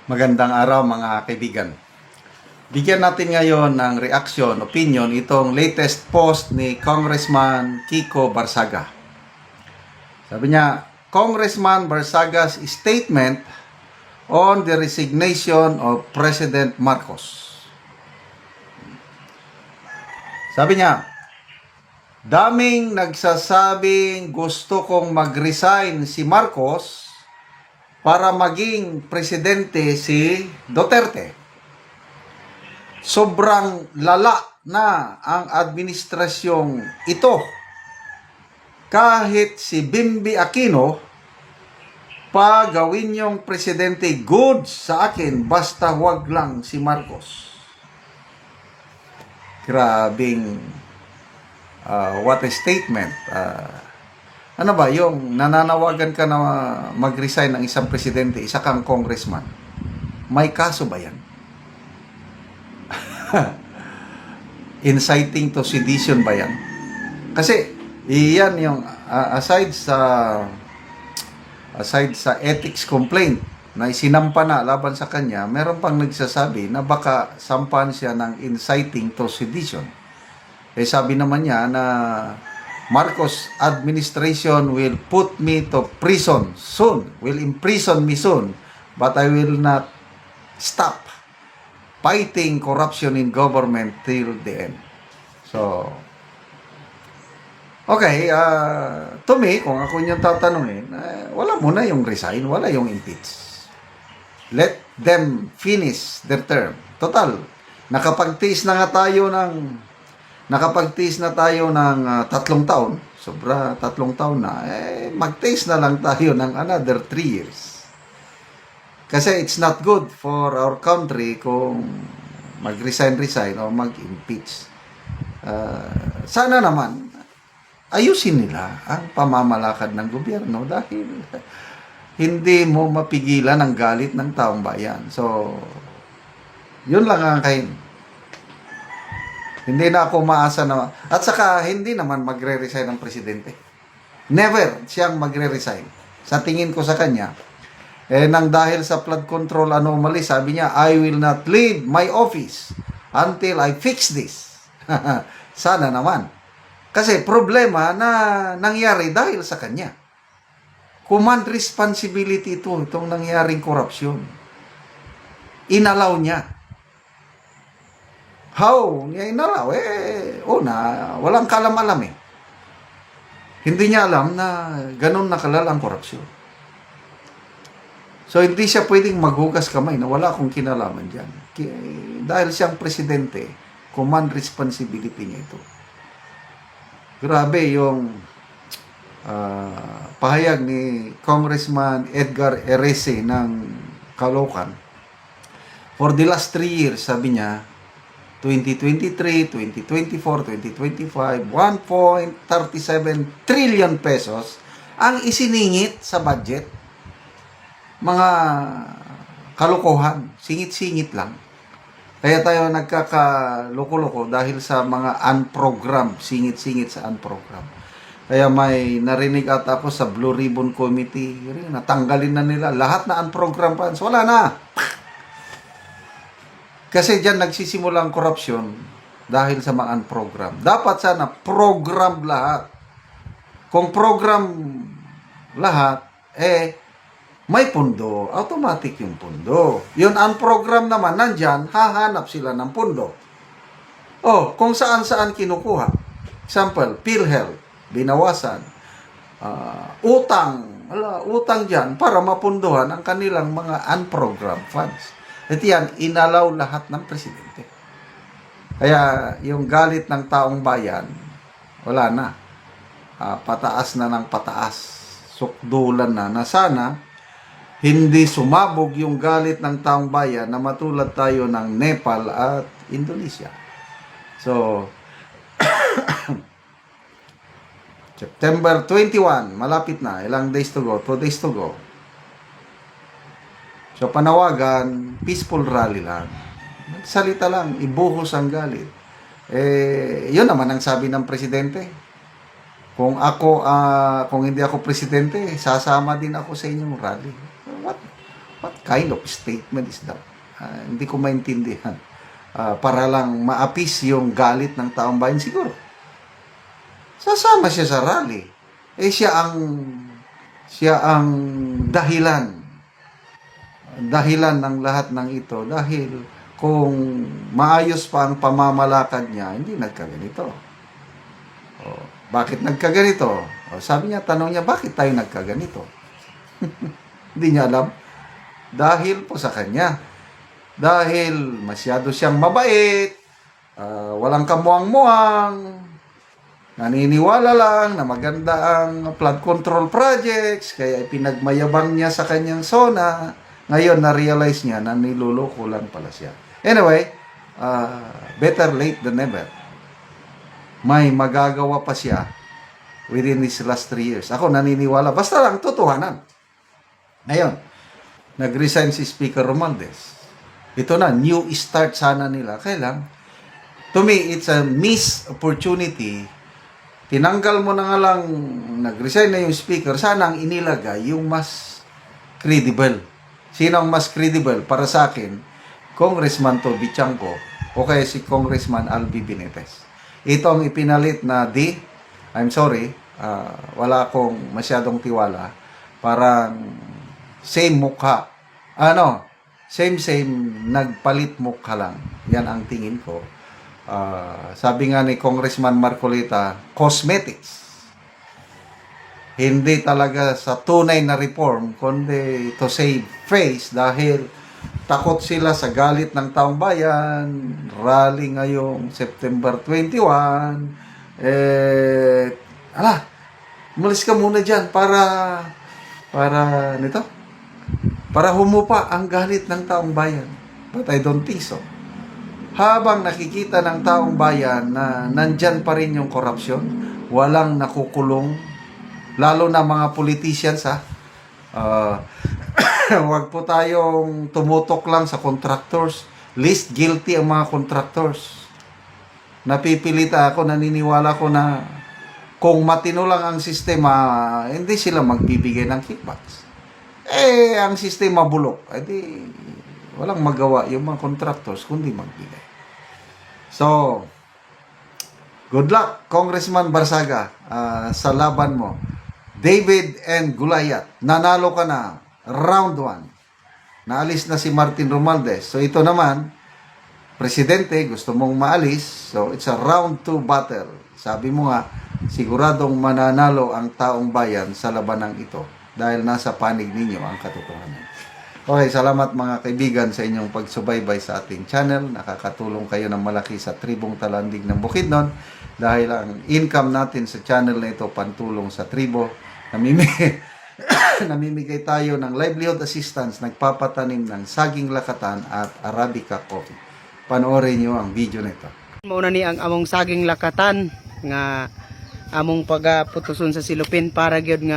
Magandang araw mga kaibigan. Bigyan natin ngayon ng reaction, opinion itong latest post ni Congressman Kiko Barsaga. Sabi niya, Congressman Barsaga's statement on the resignation of President Marcos. Sabi niya, daming nagsasabing gusto kong mag-resign si Marcos para maging presidente si Duterte. Sobrang lala na ang administrasyong ito. Kahit si Bimbi Aquino, gawin yung presidente, good sa akin, basta wag lang si Marcos. Grabing, what a statement. Ano ba, yung nananawagan ka na mag-resign ng isang presidente, isa kang congressman, may kaso ba yan? Inciting to sedition ba yan? Kasi, iyan yung, aside sa ethics complaint na isinampa na laban sa kanya, meron pang nagsasabi na baka sampan siya ng inciting to sedition. Eh sabi naman niya na Marcos administration will put me to prison soon, will imprison me soon, but I will not stop fighting corruption in government till the end. So, okay, to me, kung ako niyang tatanungin, wala muna yung resign, wala yung impeach. Let them finish their term. Total, nakapagtiis na tayo ng 3 taon, sobra 3 taon na, mag-taste na lang tayo ng another 3 years. Kasi it's not good for our country kung mag-resign o mag-impeach. Sana naman, ayusin nila ang pamamalakad ng gobyerno dahil hindi mo mapigilan ang galit ng taong bayan. So, yun lang ang kain. Hindi na ako maasa na, at saka hindi naman magre-resign ang presidente. Never siyang magre-resign. Sa tingin ko sa kanya, nang dahil sa flood control anomaly, sabi niya, I will not leave my office until I fix this. Sana naman. Kasi problema na nangyari dahil sa kanya. Command responsibility itong nangyaring korupsyon. Inalaw niya. How? Niya inalaw? Una, walang kalam-alam eh. Hindi niya alam na ganun nakalalang korupsyon. So, hindi siya pwedeng maghugas kamay na wala akong kinalaman dyan. Dahil siyang presidente, command responsibility niya ito. Grabe yung pahayag ni Congressman Edgar Erese ng Caloocan. For the last 3 years, sabi niya, 2023, 2024, 2025, 1.37 trillion pesos ang isiningit sa budget. Mga kalokohan, singit-singit lang. Kaya tayo nagkakaloko-loko dahil sa mga unprogram, singit-singit sa unprogram. Kaya may narinig ata ako sa Blue Ribbon Committee, natanggalin na nila lahat na unprogram funds. Wala na. Kasi dyan nagsisimula ang korupsyon dahil sa mga unprogram. Dapat sana program lahat. Kung program lahat, may pundo. Automatic yung pundo. Yun unprogram naman, nandyan, hahanap sila ng pundo. Kung saan-saan kinukuha. Example, PhilHealth, binawasan. Utang dyan para mapunduhan ang kanilang mga unprogram funds. At yan, inalaw lahat ng presidente. Kaya yung galit ng taong bayan, wala na. Pataas na ng pataas. Sukdulan na sana hindi sumabog yung galit ng taong bayan na matulad tayo ng Nepal at Indonesia. So, September 21, malapit na, ilang days to go, 2 days to go. So, panawagan, peaceful rally lang. Salita lang, ibuhos ang galit. Yun naman ang sabi ng presidente. Kung hindi ako presidente, sasama din ako sa inyong rally. What kind of statement is that? Hindi ko maintindihan. Para lang maapis yung galit ng taong bayan siguro. Sasama siya sa rally. Siya ang dahilan ng lahat ng ito dahil kung maayos pa ang pamamalakad niya, hindi nagkaganito. Bakit nagkaganito? Sabi niya, tanong niya, bakit tayo nagkaganito? Hindi niya alam. Dahil po sa kanya. Dahil masyado siyang mabait, walang kamuang-muang, naniniwala lang na maganda ang flood control projects, kaya pinagmayabang niya sa kanyang zona. Ngayon, na-realize niya na niluloko lang pala siya. Anyway, better late than never. May magagawa pa siya within these last 3 years. Ako naniniwala. Basta lang, totohanan. Ngayon, nag-resign si Speaker Romualdez. Ito na, new start sana nila. Kailan? To me, it's a missed opportunity. Tinanggal mo na nga lang, nag-resign na yung speaker, sana ang inilagay yung mas credible. Sino ang mas credible? Para sa akin, Congressman Toby Chanco o kaya si Congressman Albi Benitez. Ito ang ipinalit na I'm sorry, wala akong masyadong tiwala. Parang same mukha. Same, nagpalit mukha lang. Yan ang tingin ko. Sabi nga ni Congressman Marcolita, cosmetics. Hindi talaga sa tunay na reform, kundi to save face dahil takot sila sa galit ng taong bayan. Rally ngayong September 21. Umalis ka muna dyan para humupa ang galit ng taong bayan. But I don't think so. Habang nakikita ng taong bayan na nandyan pa rin yung korupsyon, walang nakukulong, lalo na mga politicians huwag po tayong tumutok lang sa contractors. Least guilty ang mga contractors. Napipilita ako, naniniwala ko na kung matino lang ang sistema, hindi sila magbibigay ng kickbacks. Ang sistema bulok. Walang magawa yung mga contractors kundi magbigay. So, good luck, Congressman Barsaga, sa laban mo. David and Goliath, nanalo ka na, round 1. Naalis na si Martin Romualdez. So, ito naman, presidente, gusto mong maalis. So, it's a round 2 battle. Sabi mo nga, siguradong mananalo ang taong bayan sa labanang ito dahil nasa panig ninyo ang katotohanan. Okay, salamat mga kaibigan sa inyong pagsubaybay sa ating channel. Nakakatulong kayo ng malaki sa tribong Talandig ng Bukidnon dahil ang income natin sa channel na ito pantulong sa tribo. Namimigay tayo ng livelihood assistance, nagpapatanim ng saging lakatan at Arabica coffee. Panoorin nyo ang video nito. Mauna ni ang among saging lakatan nga among pagaputuson sa silupin para gyud nga